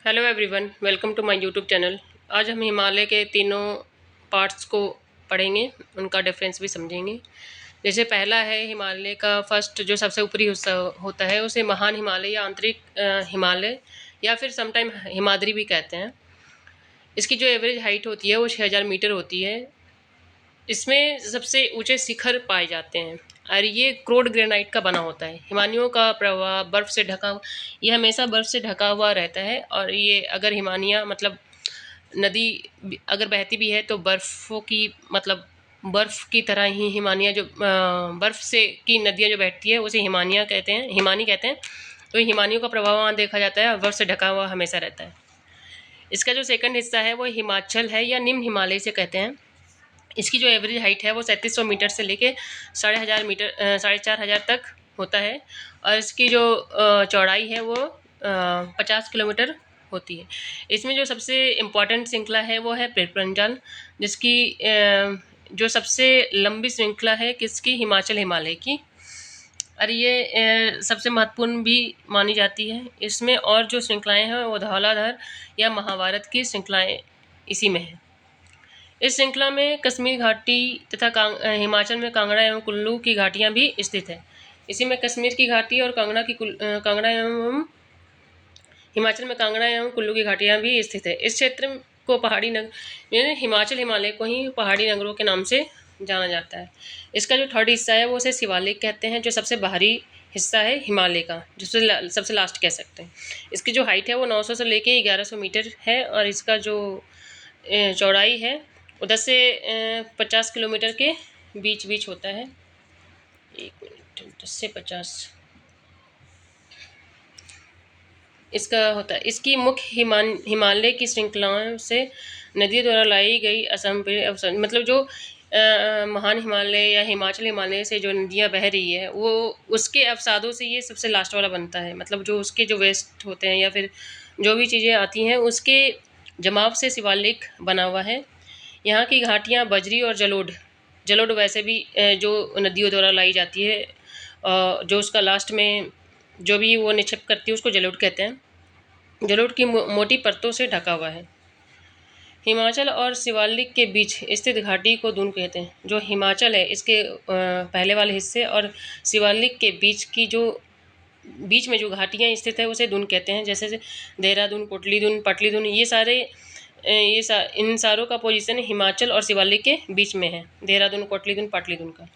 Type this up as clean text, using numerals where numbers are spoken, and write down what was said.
Hello everyone, welcome to my YouTube channel. आज हम हिमालय के तीनों पार्ट्स को पढ़ेंगे, उनका डिफरेंस भी समझेंगे। जैसे पहला है हिमालय का फर्स्ट जो सबसे ऊपरी हिस्सा होता है उसे महान हिमालय या आंतरिक हिमालय या फिर समटाइम हिमाद्री भी कहते हैं। इसकी जो एवरेज हाइट होती है वो 6000 मीटर होती है। इसमें सबसे ऊंचे शिखर पाए जाते हैं और ये क्रोड ग्रेनाइट का बना होता है। हिमानियों का प्रवाह बर्फ से ढका, ये हमेशा बर्फ से ढका हुआ रहता है और ये अगर हिमानियाँ मतलब नदी अगर बहती भी है तो बर्फ़ों की मतलब बर्फ़ की तरह ही हिमानियाँ जो बर्फ़ से की नदियाँ जो बहती है उसे हिमानियाँ कहते हैं, हिमानी कहते हैं। तो हिमानियों का प्रभाव वहाँ देखा जाता है और बर्फ़ से ढका हुआ हमेशा रहता है। इसका जो सेकंड हिस्सा है वो हिमाचल है या निम्न हिमालय से कहते हैं। इसकी जो एवरेज हाइट है वो 3700 मीटर से लेके 4500 मीटर 4500 तक होता है और इसकी जो चौड़ाई है वो 50 किलोमीटर होती है। इसमें जो सबसे इम्पॉर्टेंट श्रृंखला है वो है पेपरंजल, जिसकी जो सबसे लंबी श्रृंखला है किसकी, हिमाचल हिमालय की, और ये सबसे महत्वपूर्ण भी मानी जाती है। इसमें और जो श्रृंखलाएँ हैं वो धौलाधर या महाभारत की श्रृंखलाएँ इसी में हैं। इस श्रृंखला में कश्मीर घाटी तथा हिमाचल में कांगड़ा एवं कुल्लू की घाटियां भी स्थित है। इसी में कश्मीर की घाटी और कांगड़ा एवं हिमाचल में कांगड़ा एवं कुल्लू की घाटियां भी स्थित है। इस क्षेत्र को पहाड़ी नगर हिमाचल हिमालय को ही पहाड़ी नगरों के नाम से जाना जाता है। इसका जो थर्ड हिस्सा है वो उसे शिवालिक कहते हैं, जो सबसे बाहरी हिस्सा है हिमालय का, जिससे सबसे लास्ट कह सकते हैं। इसकी जो हाइट है वो 900 से लेके 1100 मीटर है और इसका जो चौड़ाई है वो 10 से 50 किलोमीटर के बीच बीच होता है। 1 मिनट, 10 से 50 इसका होता है। इसकी मुख्य हिमालय की श्रृंखलाओं से नदियों द्वारा लाई गई असम मतलब जो महान हिमालय या हिमाचल हिमालय से जो नदियाँ बह रही है वो उसके अवसादों से ये सबसे लास्ट वाला बनता है। मतलब जो उसके जो वेस्ट होते हैं या फिर जो भी चीज़ें आती हैं उसके जमाव से शिवालिक बना हुआ है। यहाँ की घाटियाँ बजरी और जलोढ़ वैसे भी जो नदियों द्वारा लाई जाती है, जो उसका लास्ट में जो भी वो निक्षेप करती है उसको जलोढ़ कहते हैं। जलोढ़ की मोटी परतों से ढका हुआ है। हिमाचल और शिवालिक के बीच स्थित घाटी को दून कहते हैं। जो हिमाचल है इसके पहले वाले हिस्से और शिवालिक के बीच में जो घाटियाँ स्थित है उसे दून कहते हैं। जैसे देहरादून, पटलीदून ये सारे इन सारों का पोजीशन हिमाचल और शिवालिक के बीच में है, देहरादून, कोटलीदून, पाटलीदून का।